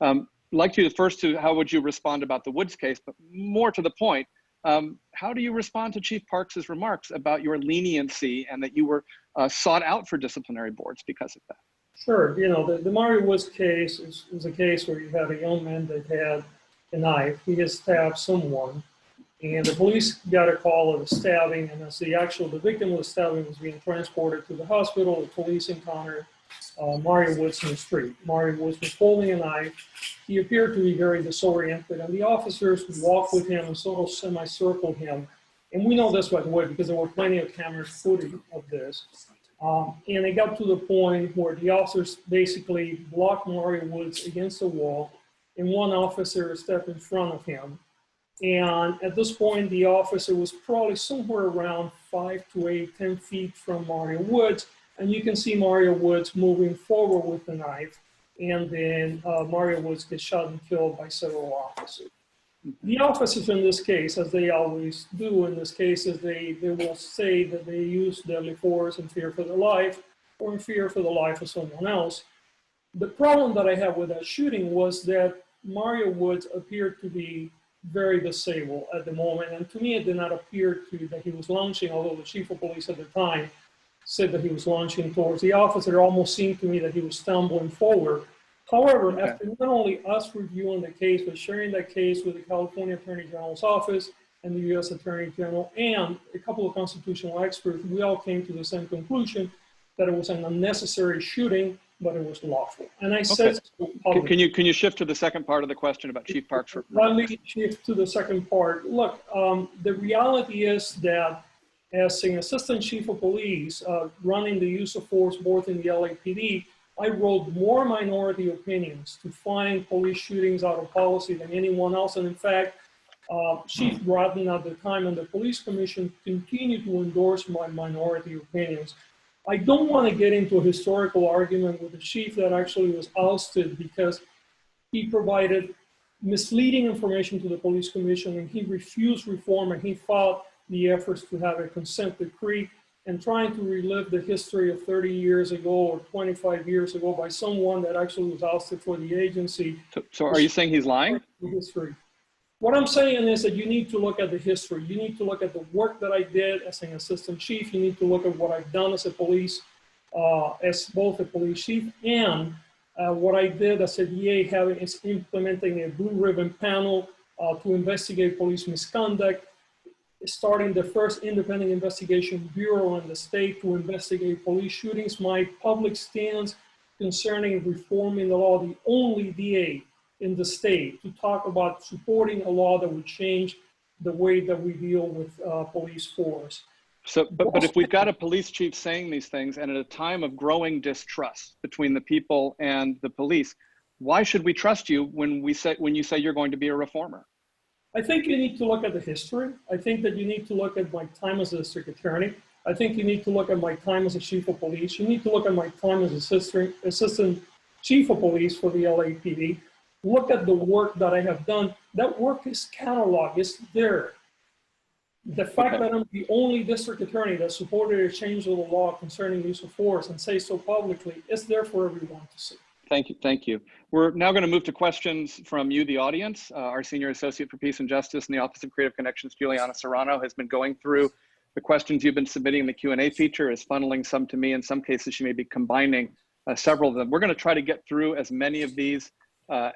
I'd like you first to, how would you respond about the Woods case, but more to the point, how do you respond to Chief Parks's remarks about your leniency and that you were sought out for disciplinary boards because of that? Sure. You know, the Mario Woods case is a case where you had a young man that had a knife. He had stabbed someone, and the police got a call of a stabbing. And as the victim of the stabbing was being transported to the hospital, the police encountered Mario Woods in the street. Mario Woods was holding a knife. He appeared to be very disoriented, and the officers walked with him and sort of semicircled him. And we know this, by the way, because there were plenty of camera footage of this. And it got to the point where the officers basically blocked Mario Woods against the wall, and one officer stepped in front of him. And at this point, the officer was probably somewhere around 5 to 8, 10 feet from Mario Woods. And you can see Mario Woods moving forward with the knife. And then Mario Woods gets shot and killed by several officers. The officers in this case, as they always do in this case, is they will say that they use deadly force in fear for their life or in fear for the life of someone else. The problem that I have with that shooting was that Mario Woods appeared to be very disabled at the moment. And to me, it did not appear that he was lunging, although the chief of police at the time said that he was lunging towards the officer. It almost seemed to me that he was stumbling forward. However, after not only us reviewing the case, but sharing that case with the California Attorney General's office and the U.S. Attorney General and a couple of constitutional experts, we all came to the same conclusion that it was an unnecessary shooting, but it was lawful. And I said, can you shift to the second part of the question about Chief Parks? Let me shift to the second part. Look, the reality is that as an assistant chief of police running the use of force board in the LAPD, I wrote more minority opinions to find police shootings out of policy than anyone else. And in fact, Chief Bratton at the time and the police commission continued to endorse my minority opinions. I don't want to get into a historical argument with the chief that actually was ousted because he provided misleading information to the police commission and he refused reform and he fought the efforts to have a consent decree and trying to relive the history of 30 years ago or 25 years ago by someone that actually was ousted for the agency. So are you saying he's lying? History. What I'm saying is that you need to look at the history. You need to look at the work that I did as an assistant chief. You need to look at what I've done as a police, as both a police chief and what I did as a DA, is implementing a blue ribbon panel to investigate police misconduct, starting the first independent investigation bureau in the state to investigate police shootings. My public stance concerning reforming the law, the only DA in the state to talk about supporting a law that would change the way that we deal with police force. So, but if we've got a police chief saying these things and at a time of growing distrust between the people and the police, why should we trust you when you say you're going to be a reformer? I think you need to look at the history. I think that you need to look at my time as a district attorney. I think you need to look at my time as a chief of police. You need to look at my time as assistant chief of police for the LAPD. Look at the work that I have done. That work is cataloged, it's there. The fact that I'm the only district attorney that supported a change of the law concerning use of force and say so publicly is there for everyone to see. Thank you. We're now going to move to questions from you, the audience. Our Senior Associate for Peace and Justice in the Office of Creative Connections, Juliana Serrano, has been going through the questions you've been submitting in the Q&A feature, is funneling some to me. In some cases, she may be combining several of them. We're going to try to get through as many of these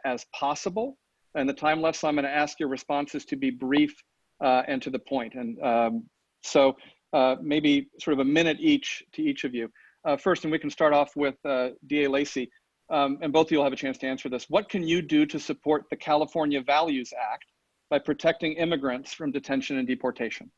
as possible. And the time left, so I'm going to ask your responses to be brief and to the point. And so maybe sort of a minute each to each of you. First, and we can start off with DA Lacey. And both of you will have a chance to answer this. What can you do to support the California Values Act by protecting immigrants from detention and deportation?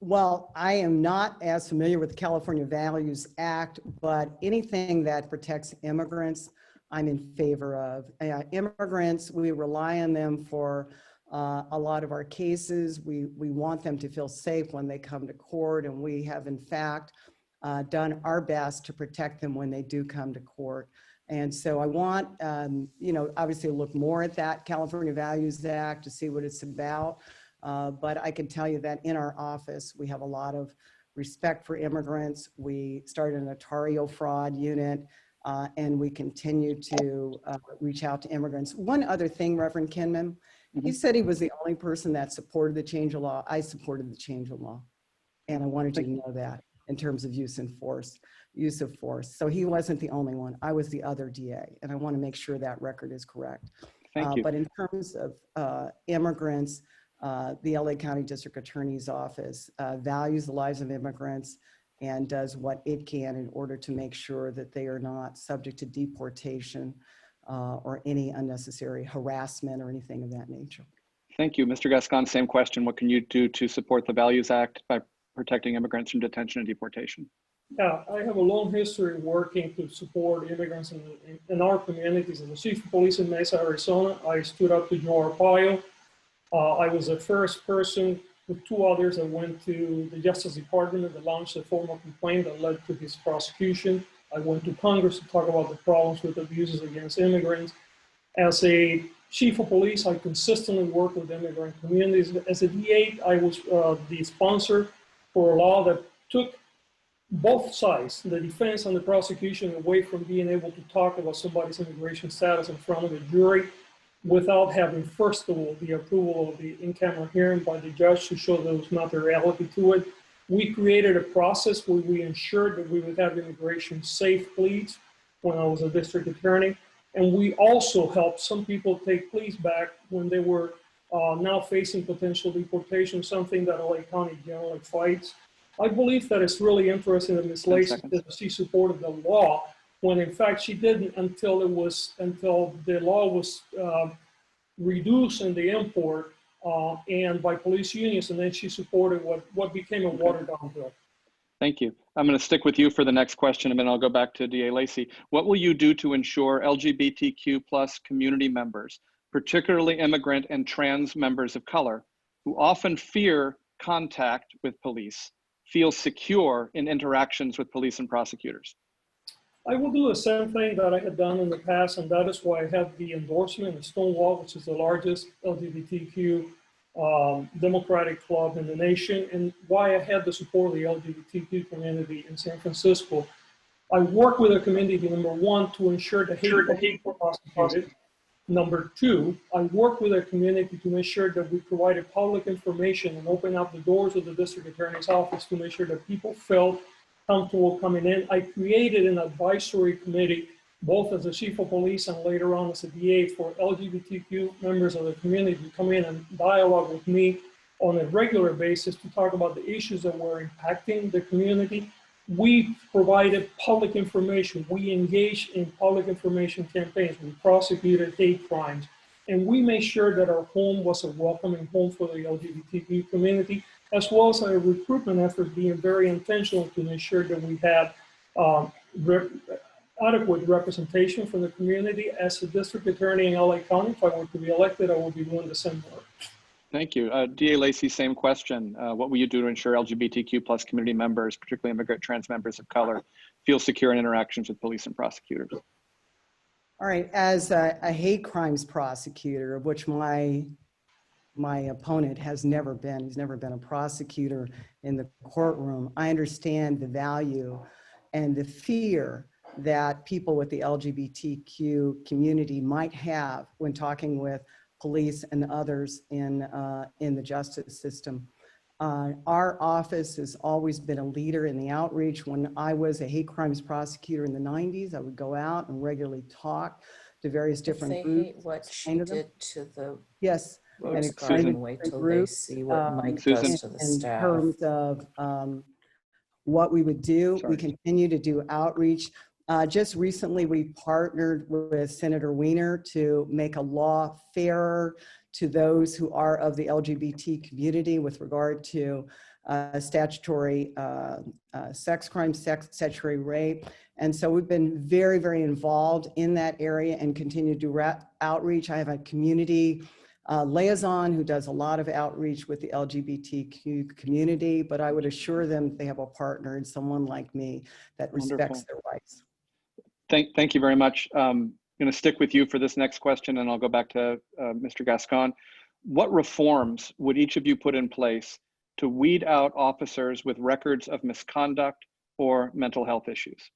Well, I am not as familiar with the California Values Act, but anything that protects immigrants, I'm in favor of. Immigrants, we rely on them for a lot of our cases. We want them to feel safe when they come to court, and we have in fact done our best to protect them when they do come to court. And so I want, obviously look more at that California Values Act to see what it's about. But I can tell you that in our office, we have a lot of respect for immigrants. We started an Ontario fraud unit, and we continue to reach out to immigrants. One other thing, Reverend Kinman, he said he was the only person that supported the change of law. I supported the change of law. And I wanted you to know that in terms of use of force. So he wasn't the only one. I was the other DA, and I want to make sure that record is correct. Thank you. But in terms of immigrants, the LA County District Attorney's Office values the lives of immigrants and does what it can in order to make sure that they are not subject to deportation or any unnecessary harassment or anything of that nature. Thank you. Mr. Gascón, same question. What can you do to support the Values Act by protecting immigrants from detention and deportation? Yeah, I have a long history working to support immigrants in our communities. As the chief of police in Mesa, Arizona, I stood up to Joe Arpaio. I was the first person with two others that went to the Justice Department that launched a formal complaint that led to his prosecution. I went to Congress to talk about the problems with abuses against immigrants. As a chief of police, I consistently work with immigrant communities. As a DA, I was the sponsor for a law that took both sides, the defense and the prosecution, away from being able to talk about somebody's immigration status in front of a jury without having, first of all, the approval of the in-camera hearing by the judge to show there was materiality to it. We created a process where we ensured that we would have immigration safe pleas when I was a district attorney. And we also helped some people take pleas back when they were now facing potential deportation, something that LA County generally fights. I believe that it's really interesting that Ms. Lacey said she supported the law when in fact she didn't until the law was reduced in the import and by police unions, and then she supported what became a watered down bill. Thank you. I'm going to stick with you for the next question, and then I'll go back to DA Lacey. What will you do to ensure LGBTQ+ community members, particularly immigrant and trans members of color, who often fear contact with police, feel secure in interactions with police and prosecutors? I will do the same thing that I had done in the past, and that is why I have the endorsement of Stonewall, which is the largest LGBTQ democratic club in the nation, and why I had the support of the LGBTQ community in San Francisco. I work with the community, number one, to ensure the hate are prosecuted. Number two, I work with the community to make sure that we provided public information and open up the doors of the district attorney's office to make sure that people felt comfortable coming in. I created an advisory committee, both as the chief of police and later on as a DA, for LGBTQ members of the community to come in and dialogue with me on a regular basis to talk about the issues that were impacting the community. We provided public information. We engaged in public information campaigns. We prosecuted hate crimes. And we made sure that our home was a welcoming home for the LGBTQ community, as well as our recruitment efforts being very intentional to make sure that we had adequate representation for the community. As a district attorney in LA County, if I were to be elected, I would be doing the same work. Thank you. DA Lacey, same question. What will you do to ensure LGBTQ+ community members, particularly immigrant trans members of color, feel secure in interactions with police and prosecutors? All right, as a hate crimes prosecutor, of which my opponent has never been, he's never been a prosecutor in the courtroom, I understand the value and the fear that people with the LGBTQ community might have when talking with police and others in the justice system. Our office has always been a leader in the outreach. When I was a hate crimes prosecutor in the 90s, I would go out and regularly talk to various different groups. Hate what she did to the yes, and explain wait till they see what Mike does to the staff. In terms of what we would do, we continue to do outreach. Just recently, we partnered with Senator Wiener to make a law fairer to those who are of the LGBT community with regard to statutory sex crimes, statutory rape. And so we've been very, very involved in that area and continue to do outreach. I have a community liaison who does a lot of outreach with the LGBTQ community, but I would assure them they have a partner in someone like me that respects their rights. Thank you very much. I'm going to stick with you for this next question, and I'll go back to Mr. Gascón. What reforms would each of you put in place to weed out officers with records of misconduct or mental health issues?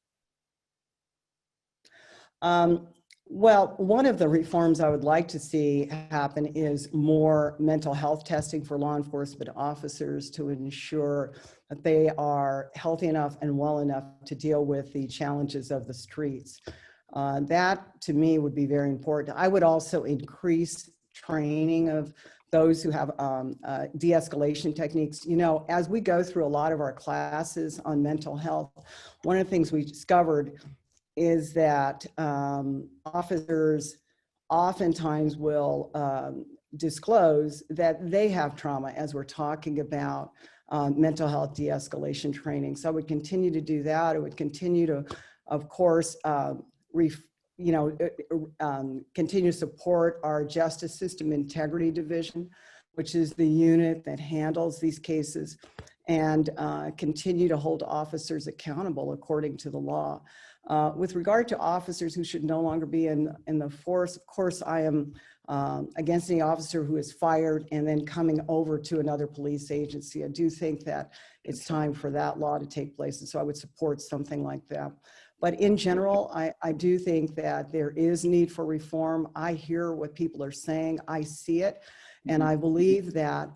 Well, one of the reforms I would like to see happen is more mental health testing for law enforcement officers to ensure that they are healthy enough and well enough to deal with the challenges of the streets. That, to me, would be very important. I would also increase training of those who have de-escalation techniques. You know, as we go through a lot of our classes on mental health, one of the things we discovered is that officers oftentimes will disclose that they have trauma as we're talking about mental health de-escalation training. So I would continue to do that. I would continue to, of course, continue to support our Justice System Integrity Division, which is the unit that handles these cases, and continue to hold officers accountable according to the law. With regard to officers who should no longer be in the force, of course, I am against any officer who is fired and then coming over to another police agency. I do think that it's time for that law to take place, and so I would support something like that. But in general, I do think that there is need for reform. I hear what people are saying. I see it. And I believe that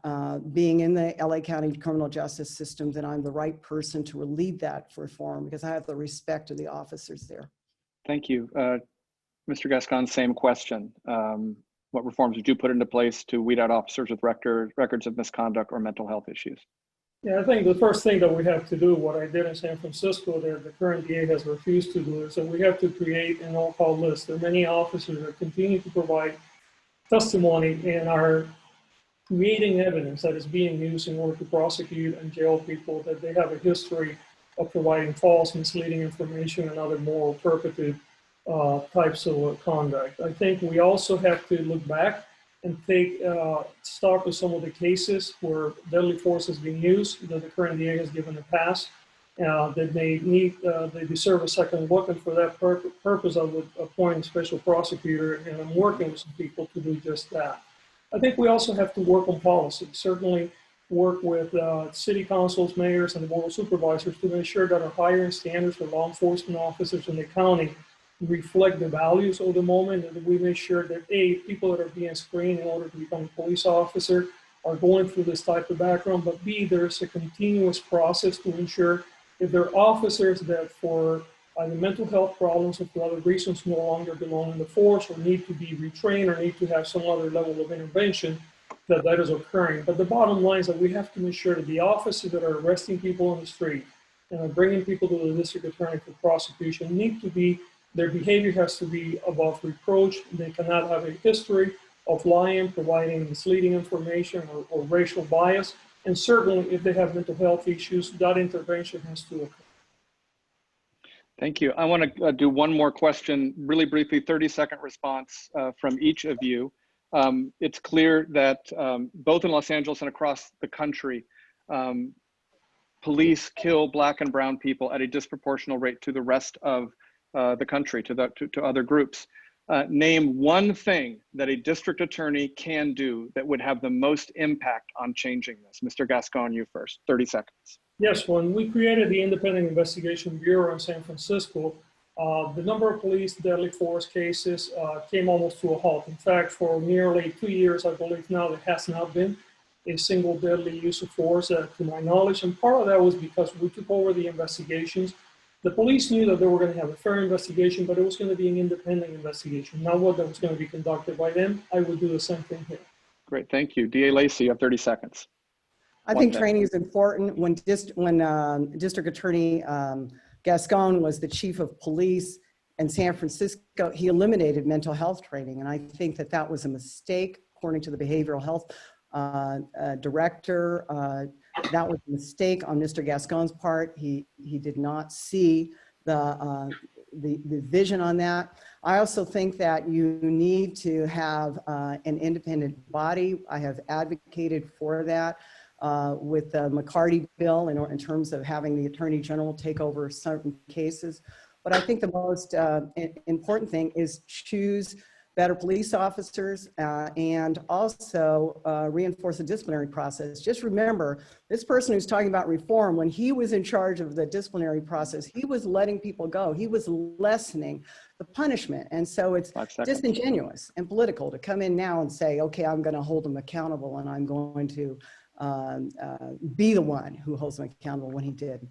being in the LA County criminal justice system, that I'm the right person to lead that reform because I have the respect of the officers there. Thank you. Mr. Gascón, same question. What reforms would you put into place to weed out officers with records of misconduct or mental health issues? Yeah, I think the first thing that we have to do, what I did in San Francisco that the current DA has refused to do, is that we have to create an all-call list. There are many officers that continue to provide testimony and are creating evidence that is being used in order to prosecute and jail people, that they have a history of providing false, misleading information and other moral turpitude types of conduct. I think we also have to look back and take stock of some of the cases where deadly force has been used that the current DA has given a pass, that they deserve a second look, and for that purpose I would appoint a special prosecutor, and I'm working with some people to do just that. I think we also have to work on policy, certainly work with city councils, mayors, and the board of supervisors to make sure that our hiring standards for law enforcement officers in the county reflect the values of the moment, and that we make sure that A, people that are being screened in order to become a police officer are going through this type of background, but B, there's a continuous process to ensure if there are officers that for either mental health problems or for other reasons no longer belong in the force or need to be retrained or need to have some other level of intervention, that is occurring. But the bottom line is that we have to make sure that the officers that are arresting people on the street and are bringing people to the district attorney for prosecution need to be, their behavior has to be above reproach. They cannot have a history of lying, providing misleading information or racial bias. And certainly if they have mental health issues, that intervention has to occur. Thank you. I want to do one more question, really briefly, 30-second response from each of you. It's clear that both in Los Angeles and across the country, police kill Black and brown people at a disproportional rate to the rest of the country, to other groups. Name one thing that a district attorney can do that would have the most impact on changing this. Mr. Gascón, you first, 30 seconds. Yes, when we created the Independent Investigation Bureau in San Francisco, the number of police deadly force cases came almost to a halt. In fact, for nearly 2 years, I believe now, there has not been a single deadly use of force to my knowledge. And part of that was because we took over the investigations. The police knew that they were going to have a fair investigation, but it was going to be an independent investigation, not one that was going to be conducted by them. I would do the same thing here. Great, thank you. DA Lacey, you have 30 seconds. I think training is important. When District Attorney Gascón was the chief of police in San Francisco, he eliminated mental health training. And I think that that was a mistake, according to the behavioral health director. That was a mistake on Mr. Gascón's part. He did not see the the vision on that. I also think that you need to have an independent body. I have advocated for that with the McCarty bill in terms of having the Attorney General take over certain cases. But I think the most important thing is choose better police officers and also reinforce the disciplinary process. Just remember, this person who's talking about reform, when he was in charge of the disciplinary process, he was letting people go. He was lessening the punishment. And so it's disingenuous and political to come in now and say, okay, I'm going to hold him accountable and I'm going to be the one who holds him accountable when he did.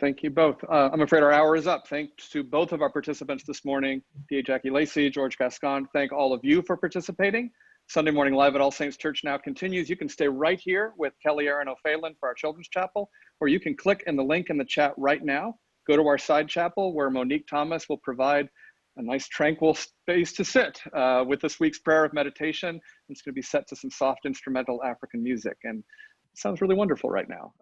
Thank you both. I'm afraid our hour is up. Thanks to both of our participants this morning, DA Jackie Lacey, George Gascón. Thank all of you for participating. Sunday Morning Live at All Saints Church now continues. You can stay right here with Kelly Aaron O'Phelan for our Children's Chapel, or you can click in the link in the chat right now. Go to our side chapel where Monique Thomas will provide a nice tranquil space to sit with this week's prayer of meditation. It's going to be set to some soft instrumental African music, and it sounds really wonderful right now.